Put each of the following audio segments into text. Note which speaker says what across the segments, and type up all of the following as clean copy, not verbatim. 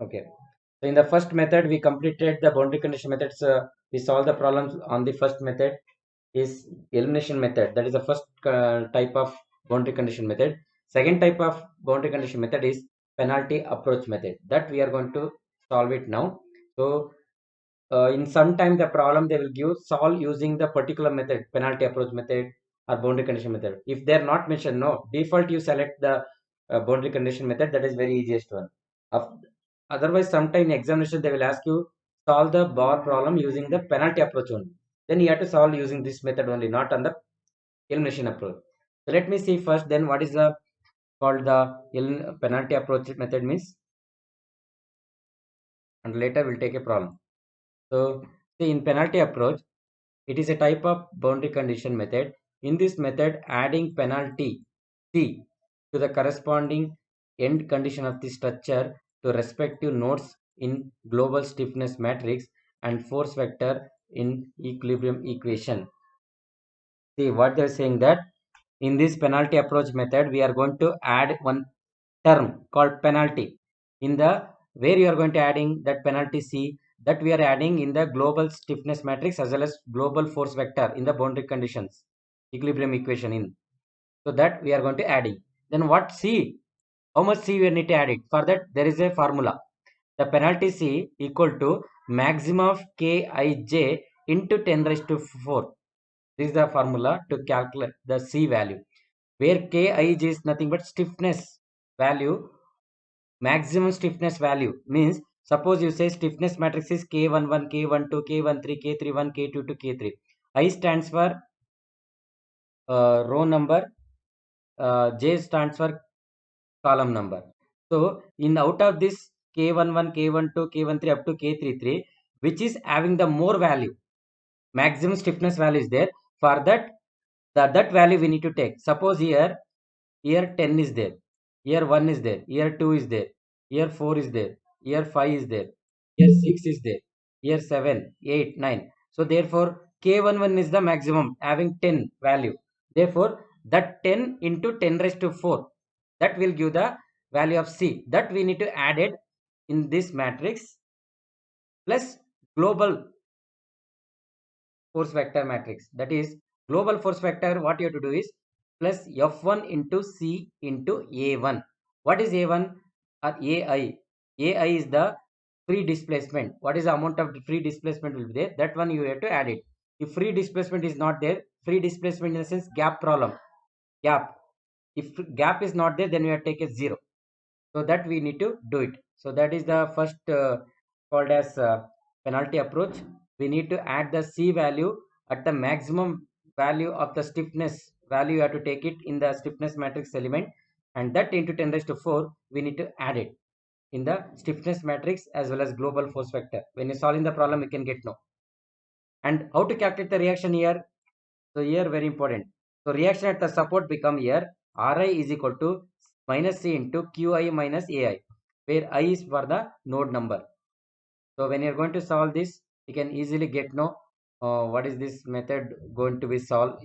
Speaker 1: Okay. So in the first method, we completed the boundary condition methods. We solved the problems on the first method is elimination method. That is the first type of boundary condition method. Second type of boundary condition method is penalty approach method. That we are going to solve it now. So in some time the problem they will give solve using the particular method, penalty approach method or boundary condition method. If they are not mentioned, no, default you select the boundary condition method. That is very easiest one. Otherwise, sometime in examination they will ask you solve the bar problem using the penalty approach only. Then you have to solve using this method only, not on the elimination approach. So let me see first. Then what is the called the penalty approach method means, and later we'll take a problem. So see in penalty approach, it is a type of boundary condition method. In this method, adding penalty C to the corresponding end condition of the structure to respective nodes in global stiffness matrix and force vector in equilibrium equation. See what they're saying, that in this penalty approach method, we are going to add one term called penalty in the where you are going to adding that penalty C, that we are adding in the global stiffness matrix as well as global force vector in the boundary conditions equilibrium equation in. So that we are going to adding. Then what C? How much C we need to add it? For that there is a formula. The penalty C equal to maximum of Kij into 10 raised to 4. This is the formula to calculate the C value, where Kij is nothing but stiffness value. Maximum stiffness value means, suppose you say stiffness matrix is K11, K12, K13, K31, K22, K3. I stands for row number, J stands for column number. So in out of this K11, K12, K13 up to K33, which is having the more value, maximum stiffness value is there. For that, that value we need to take. Suppose here 10 is there, here 1 is there, here 2 is there, here 4 is there, here 5 is there, here 6 is there, here 7, 8, 9. So therefore K11 is the maximum having 10 value. Therefore that 10 into 10 raised to 4, that will give the value of C, that we need to add it in this matrix plus global force vector matrix. That is global force vector, what you have to do is plus F1 into C into A1. What is A1 or AI? AI is the free displacement. What is the amount of free displacement will be there? That one you have to add it. If free displacement is not there, free displacement in the sense gap problem. Gap. If gap is not there, then we have to take a 0. So that we need to do it. So that is the first called as penalty approach. We need to add the C value at the maximum value of the stiffness value. You have to take it in the stiffness matrix element, and that into 10 raised to 4 we need to add it in the stiffness matrix as well as global force vector. When you solving the problem, you can get know. And how to calculate the reaction here? So here very important. So reaction at the support become here Ri is equal to minus C into Qi minus Ai, where I is for the node number. So when you're going to solve this, you can easily get know what is this method going to be solved,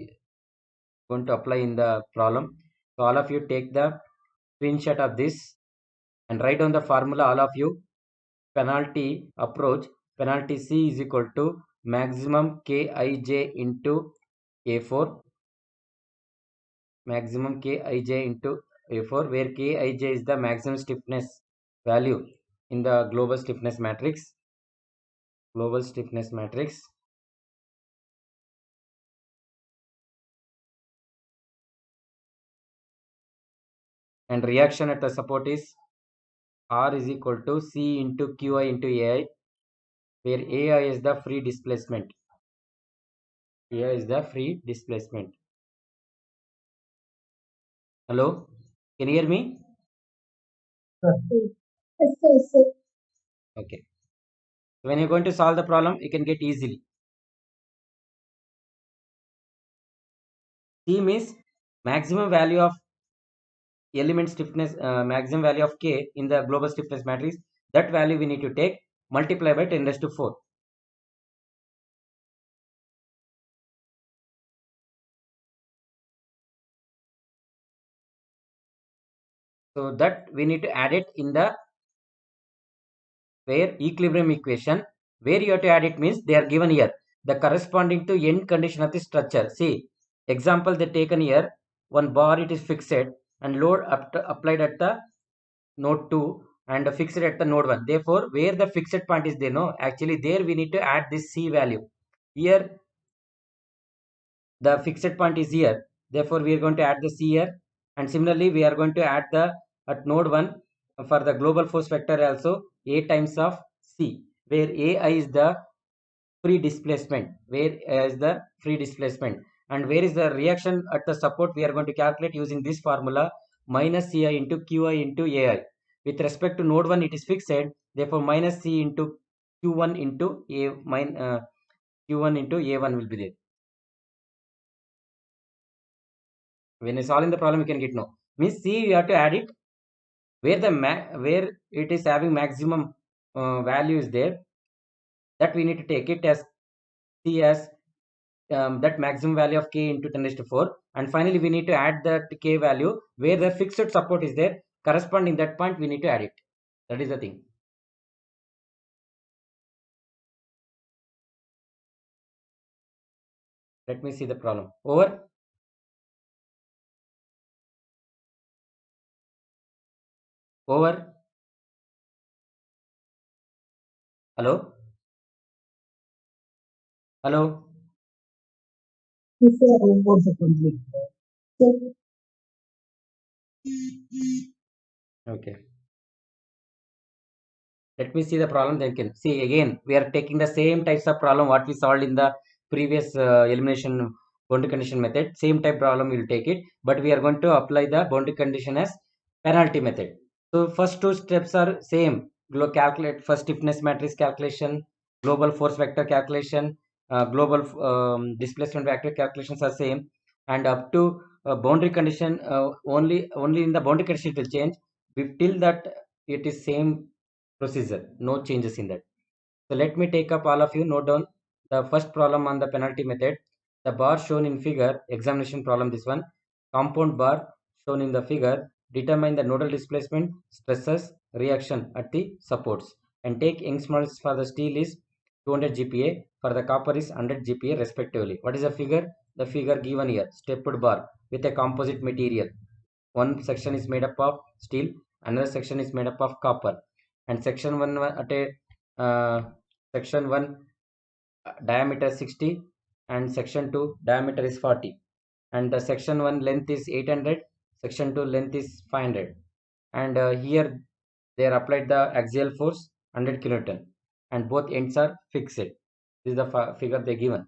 Speaker 1: going to apply in the problem. So all of you take the screenshot of this and write down the formula, all of you. Penalty approach, penalty C is equal to maximum Kij into A4, maximum Kij into A4, where Kij is the maximum stiffness value in the global stiffness matrix. Global stiffness matrix. And reaction at the support is R is equal to C into Qi into Ai, where Ai is the free displacement. Ai is the free displacement. Hello? Can you hear me?
Speaker 2: Yes, sir.
Speaker 1: Okay. When you're going to solve the problem, you can get easily. C means maximum value of element stiffness, maximum value of K in the global stiffness matrix. That value we need to take, multiply by 10 raised to 4. So that we need to add it in the where equilibrium equation, where you have to add it means they are given here. The corresponding to end condition of the structure. See, example they taken here, one bar it is fixed and load applied at the node 2 and fixed at the node 1. Therefore, where the fixed point is there, no, actually there we need to add this C value. Here the fixed point is here, therefore we are going to add the C here, and similarly we are going to add the at node 1 for the global force vector also A times of C, where AI is the free displacement, where is the free displacement, and where is the reaction at the support, we are going to calculate using this formula, minus Ci into Qi into Ai. With respect to node 1 it is fixed, therefore minus C into Q1 into Q1 into A1 will be there. When solving the problem you can get no, means C you have to add it where the where it is having maximum value is there, that we need to take it as C as that maximum value of k into 10 raised to 4, and finally we need to add that k value where the fixed support is there, corresponding that point we need to add it. That is the thing. Let me see the problem. Over. Over. Hello. Hello.
Speaker 2: Yes, sir. One second, please. So,
Speaker 1: Okay, let me see the problem, then can see again we are taking the same types of problem what we solved in the previous elimination boundary condition method. Same type problem we will take it, but we are going to apply the boundary condition as penalty method. So first two steps are same. Calculate first stiffness matrix calculation, global force vector calculation, global displacement vector calculations are same, and up to boundary condition, only in the boundary condition it will change. Till that it is same procedure, no changes in that. So let me take up all of you, note down the first problem on the penalty method. The bar shown in figure, examination problem this one, compound bar shown in the figure, determine the nodal displacement, stresses, reaction at the supports, and take Young's modulus for the steel is 200 GPa, for the copper is 100 GPa respectively. What is the figure? The figure given here, stepped bar with a composite material. One section is made up of steel, another section is made up of copper, and section 1 at a section 1 diameter 60 and section 2 diameter is 40, and the section 1 length is 800, section 2 length is 500, and here they are applied the axial force 100 kilonewton, and both ends are fixed. This is the figure they given.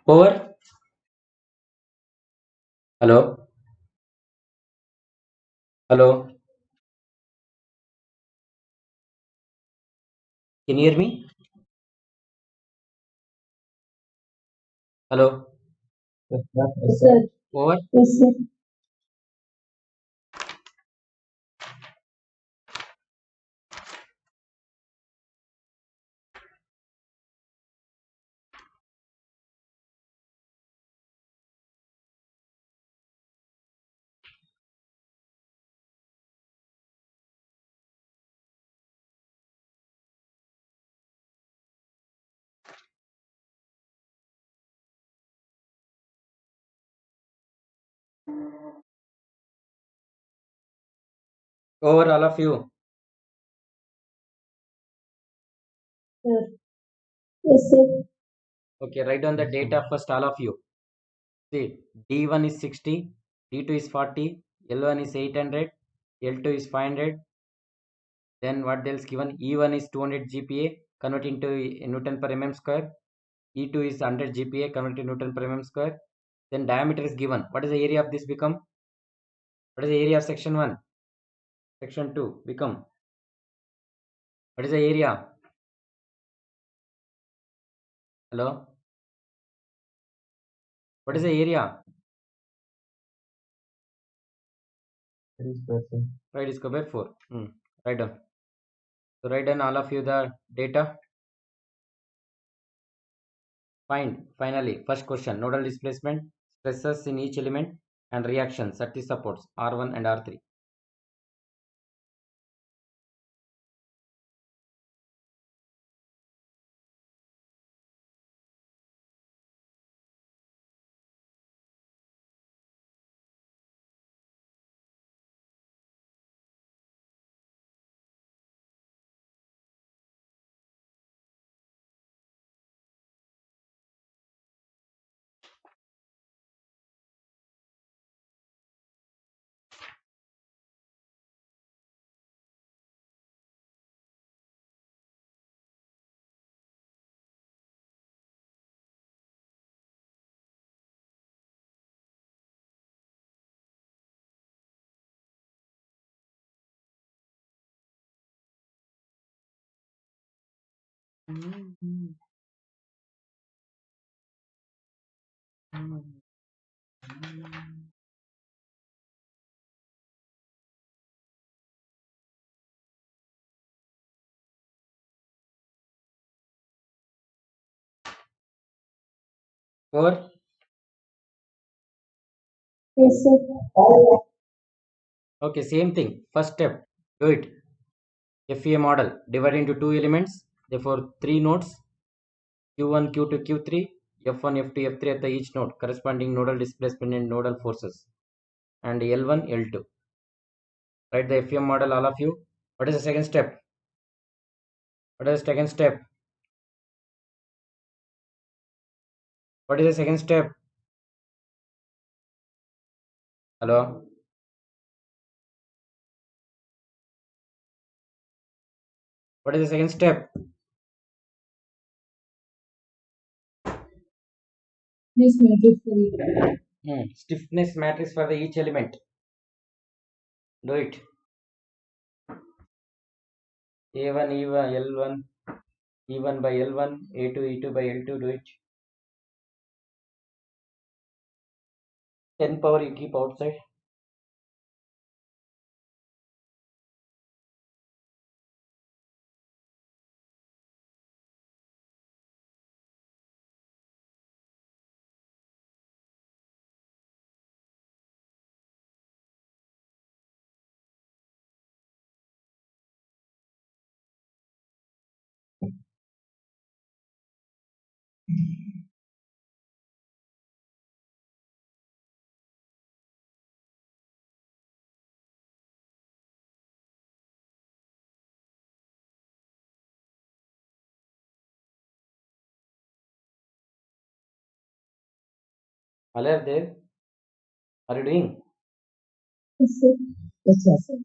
Speaker 1: Over. Hello. Hello. Can you hear me? Hello.
Speaker 2: yes, sir.
Speaker 1: Over.
Speaker 2: Yes, sir.
Speaker 1: Over all of you.
Speaker 2: Sir. Yes, sir.
Speaker 1: Okay, write down the data first, all of you. See, D1 is 60, D2 is 40, L1 is 800, L2 is 500. Then what else given? E1 is 200 GPa, convert into Newton per mm square. E2 is 100 GPa, convert to Newton per mm square. Then diameter is given. What is the area of this become? What is the area of section 1? Section 2 become. What is the area? Hello? What is the area?
Speaker 3: 3%.
Speaker 1: Right, square by 4. Write down. So write down all of you the data. Find finally first question nodal displacement, stresses in each element, and reactions at the supports R1 and R3. Four.
Speaker 2: Yes, sir.
Speaker 1: Okay, same thing. First step, do it. FEA model divided into two elements. Therefore, three nodes Q1, Q2, Q3, F1, F2, F3 at the each node corresponding nodal displacement and nodal forces, and L1, L2. Write the FEM model, all of you. What is the second step? What is the second step? What is the second step? Hello? What is the second step?
Speaker 2: Please make it for you.
Speaker 1: Stiffness matrix for the each element. Do it. A1, E1, L1, E1 by L1, A2, E2 by L2. Do it. 10 power you keep outside. All are there. Are you doing?
Speaker 2: Yes, sir. Yes, sir.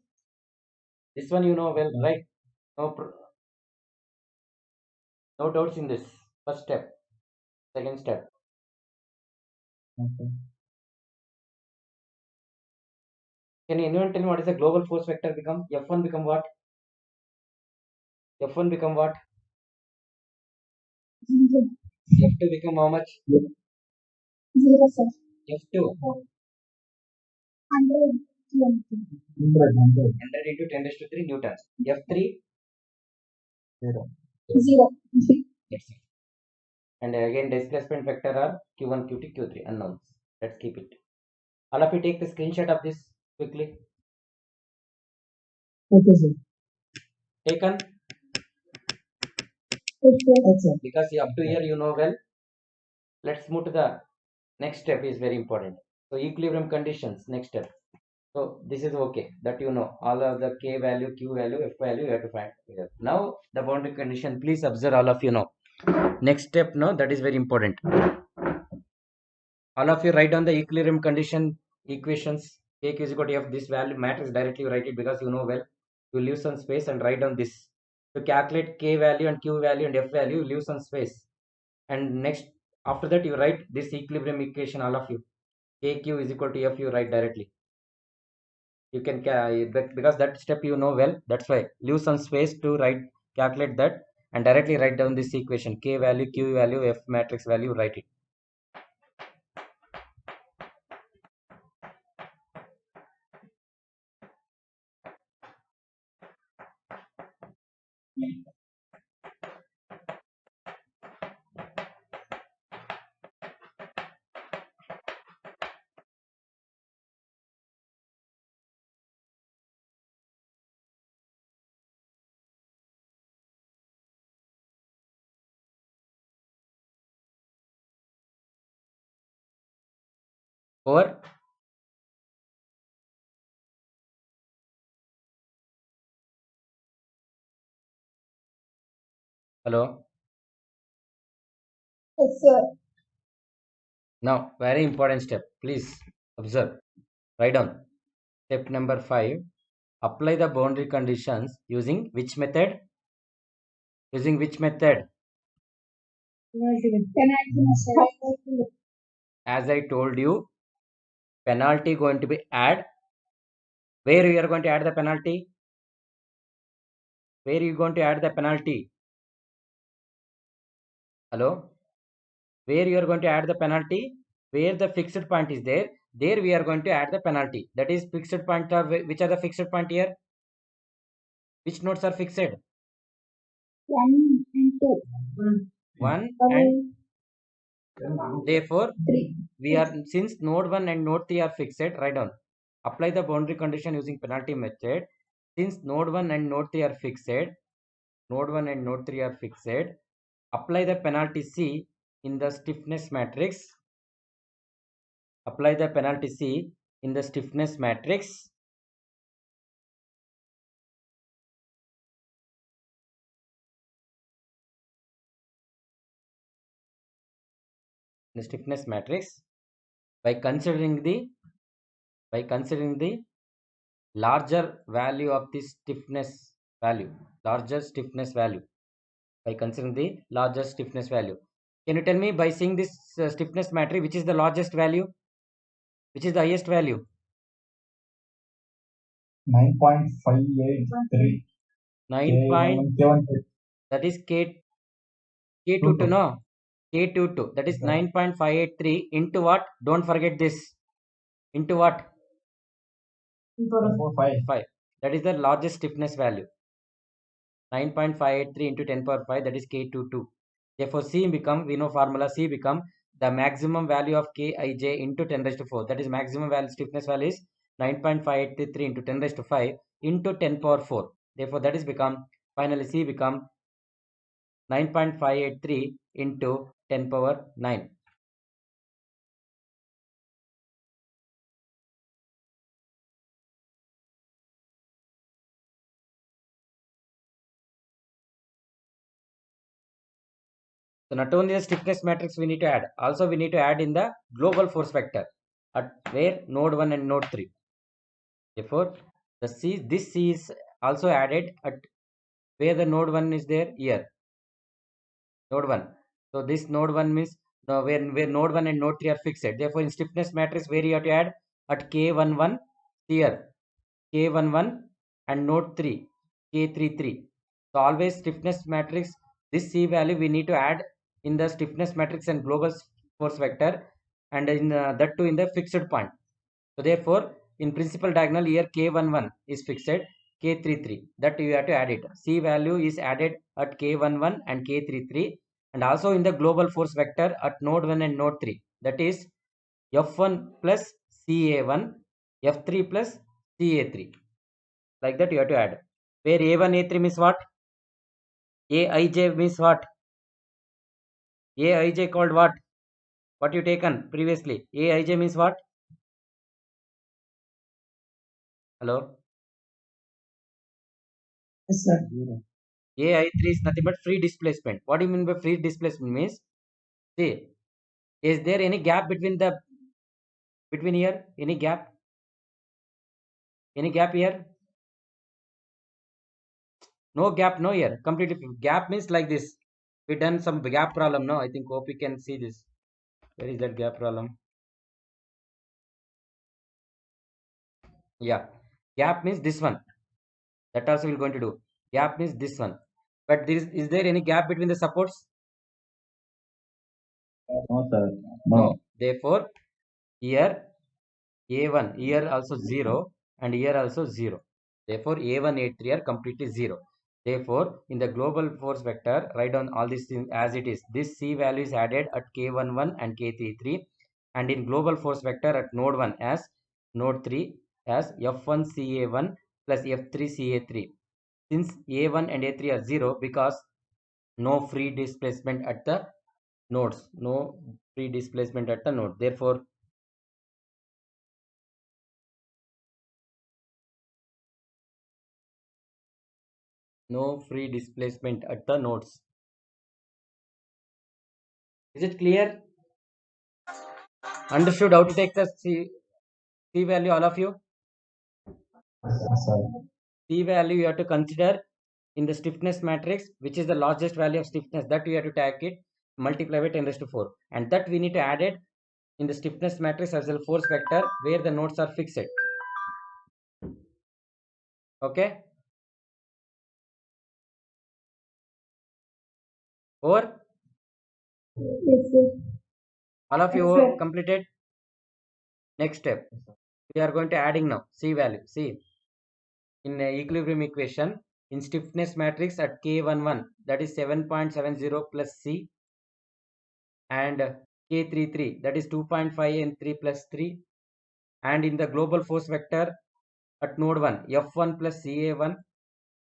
Speaker 1: This one you know well, right? No doubts in this. First step. Second step.
Speaker 3: Okay.
Speaker 1: Can anyone tell me what is the global force vector become? F1 become what? F1 become what?
Speaker 2: Zero.
Speaker 1: F2 become how much?
Speaker 2: Zero, sir.
Speaker 1: F2
Speaker 2: 100 kilometers.
Speaker 3: 100.
Speaker 1: 100 into 10 raised to 3 newtons. F3
Speaker 3: 0.
Speaker 2: Zero.
Speaker 1: that's it. And again displacement vector are Q1, Q2, Q3 unknowns. Let's keep it. All of you take the screenshot of this quickly.
Speaker 2: Okay, sir.
Speaker 1: Taken
Speaker 2: Yes, sir.
Speaker 1: because up to here you know well. Let's move to the next step is very important. So equilibrium conditions, next step. So this is okay, that you know all of the k value, q value, f value you have to find here. Now the boundary condition, please observe, all of you know. Next step, no, that is very important. All of you write down the equilibrium condition equations. K is equal to f, this value matrix directly you write it because you know well. You leave some space and write down this. To calculate k value and q value and f value, you leave some space. And next, after that, you write this equilibrium equation, all of you. KQ is equal to F, you write directly. You can, because that step you know well, that's why. Leave some space to write, calculate that, and directly write down this equation. K value, Q value, F matrix value, write it. Over. Hello.
Speaker 2: Yes, sir.
Speaker 1: Now, very important step. Please observe. Write down. Step number 5. Apply the boundary conditions using which method? Using which method?
Speaker 2: Penalty.
Speaker 1: As I told you, penalty going to be add. Where you are going to add the penalty? Where you going to add the penalty? Hello? Where you are going to add the penalty? Where the fixed point is there, there we are going to add the penalty. That is fixed point of, which are the fixed point here? Which nodes are fixed?
Speaker 2: 1 and 2.
Speaker 1: 1 and therefore
Speaker 2: 3.
Speaker 1: we are, since node 1 and node 3 are fixed, write down. Apply the boundary condition using penalty method. Since node 1 and node 3 are fixed, node 1 and node 3 are fixed, apply the penalty C in the stiffness matrix. Apply the penalty C in the stiffness matrix. The stiffness matrix by considering the larger value of the stiffness value, larger stiffness value, by considering the larger stiffness value. Can you tell me, by seeing this stiffness matrix, which is the largest value, which is the highest value?
Speaker 3: 9.583.
Speaker 1: 9 point,
Speaker 3: K1,
Speaker 1: that is K22, no? K22, that is 9.583 into what? Don't forget this. Into what? 5. That is the largest stiffness value. 9.583 into 10 power 5, that is K22. Therefore, C become, we know formula, C become the maximum value of Kij into 10 raised to 4. That is maximum value, stiffness value is 9.583 into 10 raised to 5 into 10 power 4. Therefore, that is become, finally C become 9.583 into 10 power 9. So not only the stiffness matrix we need to add, also we need to add in the global force vector at where node 1 and node 3. Therefore, the C, this C is also added at where the node 1 is there, here. Node 1. So this node 1 means where node 1 and node 3 are fixed. Therefore, in stiffness matrix, where you have to add at K11 here, K11 and node 3, K33. So always stiffness matrix, this C value we need to add in the stiffness matrix and global force vector, and in that too in the fixed point. So therefore, in principal diagonal here K11 is fixed, K33, that you have to add it. C value is added at K11 and K33, and also in the global force vector at node 1 and node 3, that is F1 plus CA1, F3 plus CA3. Like that you have to add. Where A1, A3 means what? Aij means what? Aij called what? What you taken previously? Aij means what? Hello?
Speaker 3: Yes, sir. Zero.
Speaker 1: AI3 is nothing but free displacement. What do you mean by free displacement means? See, is there any gap between here? Any gap? Any gap here? No gap, no here. Completely gap means like this. We done some gap problem. No, I think hope you can see this. Where is that gap problem? Yeah, gap means this one. That also we're going to do. Gap means this one. But is there any gap between the supports?
Speaker 3: No, sir.
Speaker 1: No.
Speaker 3: No.
Speaker 1: Therefore, here A1, here also 0 and here also 0. Therefore, A1, A3 are completely 0. Therefore, in the global force vector, write down all these things as it is. This C value is added at K11 and K33, and in global force vector at node 1 as node 3 as F1CA1 plus F3CA3. Since A1 and A3 are 0 because no free displacement at the nodes. No free displacement at the node. Therefore, no free displacement at the nodes. Is it clear? Understood how to take the C value, all of you?
Speaker 3: Yes, sir.
Speaker 1: C value you have to consider in the stiffness matrix, which is the largest value of stiffness, that you have to take it, multiply by 10 raised to 4. And that we need to add it in the stiffness matrix as a force vector where the nodes are fixed. Okay? Or
Speaker 2: Yes, sir.
Speaker 1: all of
Speaker 2: Yes,
Speaker 1: you
Speaker 2: sir.
Speaker 1: completed? Next step. We are going to adding now. C value. See, in equilibrium equation, in stiffness matrix at K11, that is 7.70 plus C, and K33, that is 2.5 and 3 plus 3, and in the global force vector at node 1, F1 plus CA1,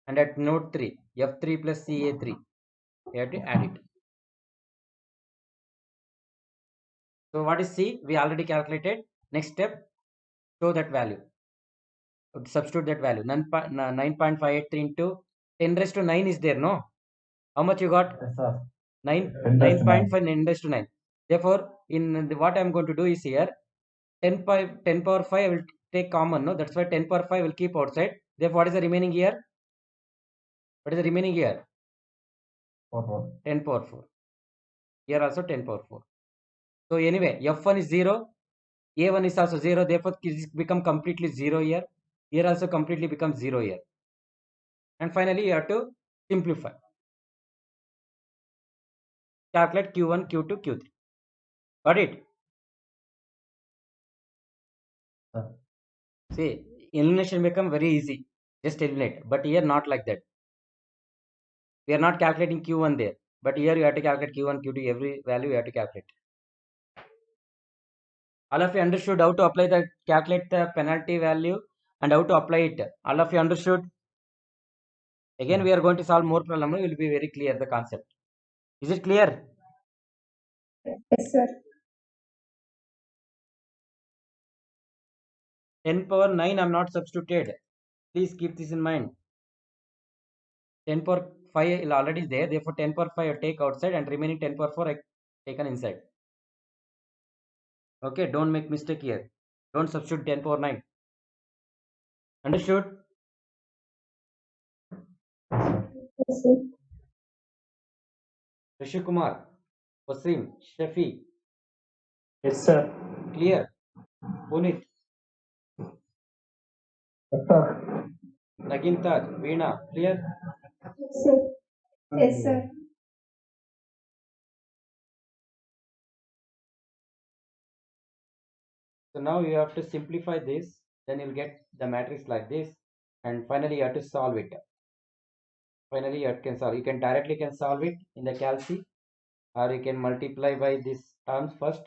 Speaker 1: and at node 3, F3 plus CA3. You have to add it. So what is C? We already calculated. Next step, show that value. Substitute that value. 9.583 into 10 raised to 9 is there, no? How much you got?
Speaker 3: Yes, sir.
Speaker 1: 9,
Speaker 3: 10
Speaker 1: 9.5 10 raised to 9. Therefore, what I'm going to do is here, 10 power 5 I will take common, no? That's why 10 power 5 will keep outside. Therefore, what is the remaining here? What is the remaining here?
Speaker 3: 4.
Speaker 1: 10 power 4. Here also 10 power 4. So anyway, F1 is 0. A1 is also 0. Therefore, it become completely 0 here. Here also completely becomes 0 here. And finally, you have to simplify. Calculate Q1, Q2, Q3. Got it? See, elimination become very easy. Just eliminate. But here not like that. We are not calculating Q1 there. But here you have to calculate Q1, Q2. Every value you have to calculate. All of you understood how to apply the calculate the penalty value and how to apply it. All of you understood? Again, we are going to solve more problem. It will be very clear the concept. Is it clear?
Speaker 2: Yes, sir.
Speaker 1: 10 power 9 I'm not substituted. Please keep this in mind. 10 power 5 is already there. Therefore, 10 power 5 I take outside and remaining 10 power 4 I taken inside. Okay, don't make mistake here. Don't substitute 10 power 9. Understood?
Speaker 2: Yes, sir.
Speaker 1: Rishi Kumar, Wasim, Shafi,
Speaker 3: Yes, sir.
Speaker 1: clear? Punit,
Speaker 3: Yes, sir.
Speaker 1: Nagin Taj, Veena, clear?
Speaker 2: Yes, sir. Yes, sir.
Speaker 1: So now you have to simplify this. Then you'll get the matrix like this. And finally you have to solve it. Finally you can solve. You can directly solve it in the calci, or you can multiply by this terms first.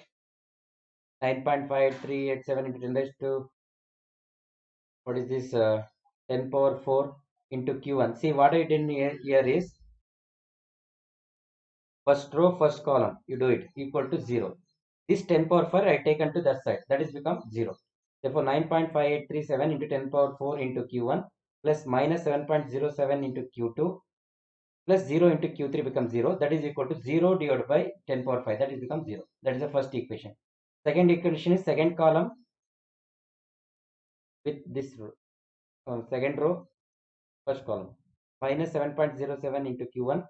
Speaker 1: 9.5387 into 10 raised to, what is this, 10 power 4 into Q1. See what I did here is first row, first column. You do it equal to 0. This 10 power 4 I taken to that side. That is become 0. Therefore, 9.5837 into 10 power 4 into Q1 plus minus 7.07 into Q2 plus 0 into Q3 becomes 0. That is equal to 0 divided by 10 power 5. That is becomes 0. That is the first equation. Second equation is second column with this second row, first column. Minus 7.07 into Q1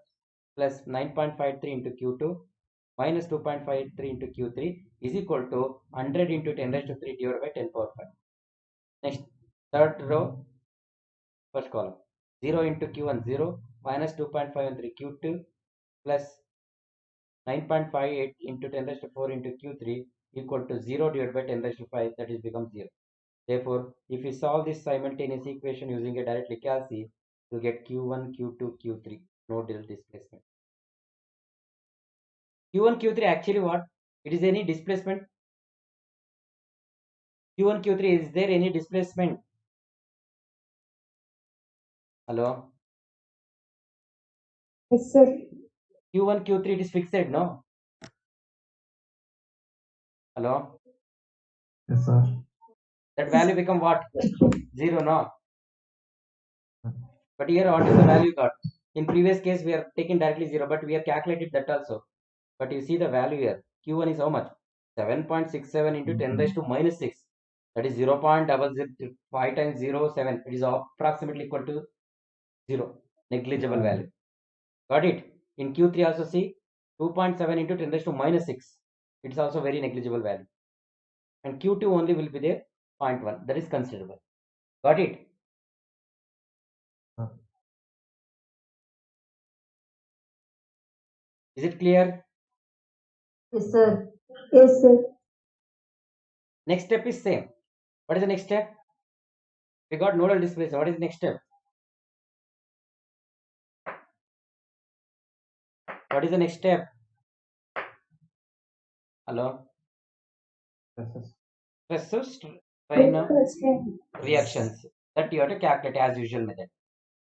Speaker 1: plus 9.53 into Q2 minus 2.53 into Q3 is equal to 100 into 10 raised to 3 divided by 10 power 5. Next, third row, first column. 0 into Q1, 0 minus 2.53 Q2 plus 9.58 into 10 raised to 4 into Q3 equal to 0 divided by 10 raised to 5, that is becomes 0. Therefore, if we solve this simultaneous equation using a direct Likasi, you get Q1, Q2, Q3, no displacement. Q1, Q3 actually what? It is any displacement. Q1, Q3, is there any displacement? Hello?
Speaker 2: Yes, sir.
Speaker 1: Q1, Q3, it is fixed, no? Hello?
Speaker 3: Yes, sir.
Speaker 1: That value become what? 0, no? But here, what is the value got? In previous case, we are taking directly 0, but we have calculated that also. But you see the value here. Q1 is how much? 7.67 into 10 raised to minus 6. That is 0.005 times 0.7. It is approximately equal to 0. Negligible value. Got it? In Q3 also see 2.7 into 10 raised to minus 6. It's also very negligible value. And Q2 only will be there 0.1. That is considerable. Got it? Is it clear?
Speaker 2: Yes, sir. Yes, sir.
Speaker 1: Next step is same. What is the next step? We got nodal displacement. What is the next step? What is the next step? Hello? Stress, strain, reactions. That you have to calculate as usual method.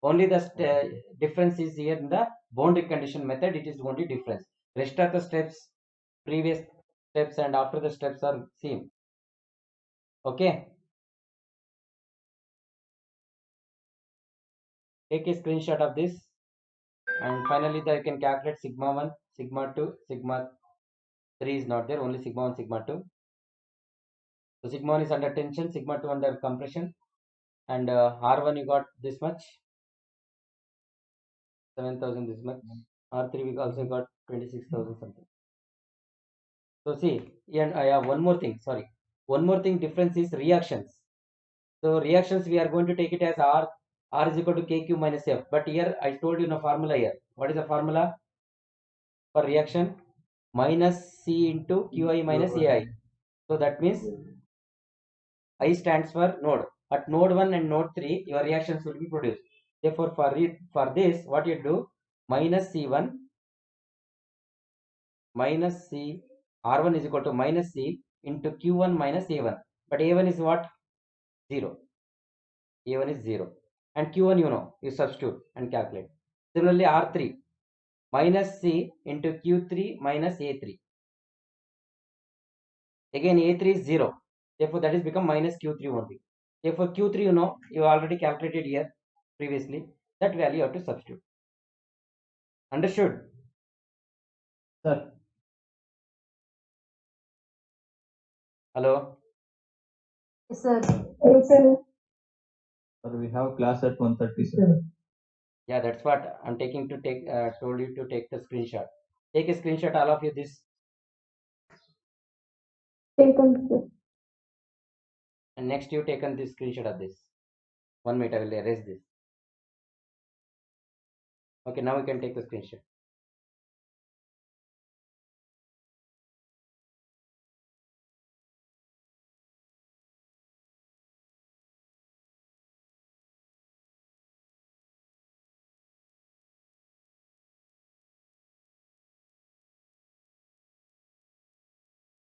Speaker 1: Only the difference is here in the boundary condition method. It is only difference. Rest of the steps, previous steps and after the steps are same. Okay. Take a screenshot of this. And finally, you can calculate sigma 1, sigma 2, sigma 3 is not there. Only sigma 1, sigma 2. So sigma 1 is under tension, sigma 2 under compression. And R1 you got this much. 7,000 this much. R3 we also got 26,000 something. So see, and I have one more thing. Sorry, one more thing. Difference is reactions. So reactions we are going to take it as R is equal to KQ minus F. But here I told you no formula here. What is the formula for reaction? Minus C into QI minus AI. So that means I stands for node. At node 1 and node 3, your reactions will be produced. Therefore, for this, what you do? Minus C1 minus C R1 is equal to minus C into Q1 minus A1. But A1 is what? 0. A1 is 0. And Q1 you substitute and calculate. Similarly, R3 minus C into Q3 minus A3. Again, A3 is 0. Therefore, that is become minus Q3 only. Therefore, Q3 you already calculated here previously. That value you have to substitute. Understood?
Speaker 3: Sir.
Speaker 1: Hello?
Speaker 2: Yes, sir. Yes, sir.
Speaker 3: Sir, we have class at 1:30, sir.
Speaker 1: Yeah, that's what I'm taking to take. Told you to take the screenshot. Take a screenshot, all of you. This
Speaker 2: Taken, sir.
Speaker 1: and next you taken this screenshot of this. 1 minute, I will erase this. Okay, now we can take the screenshot.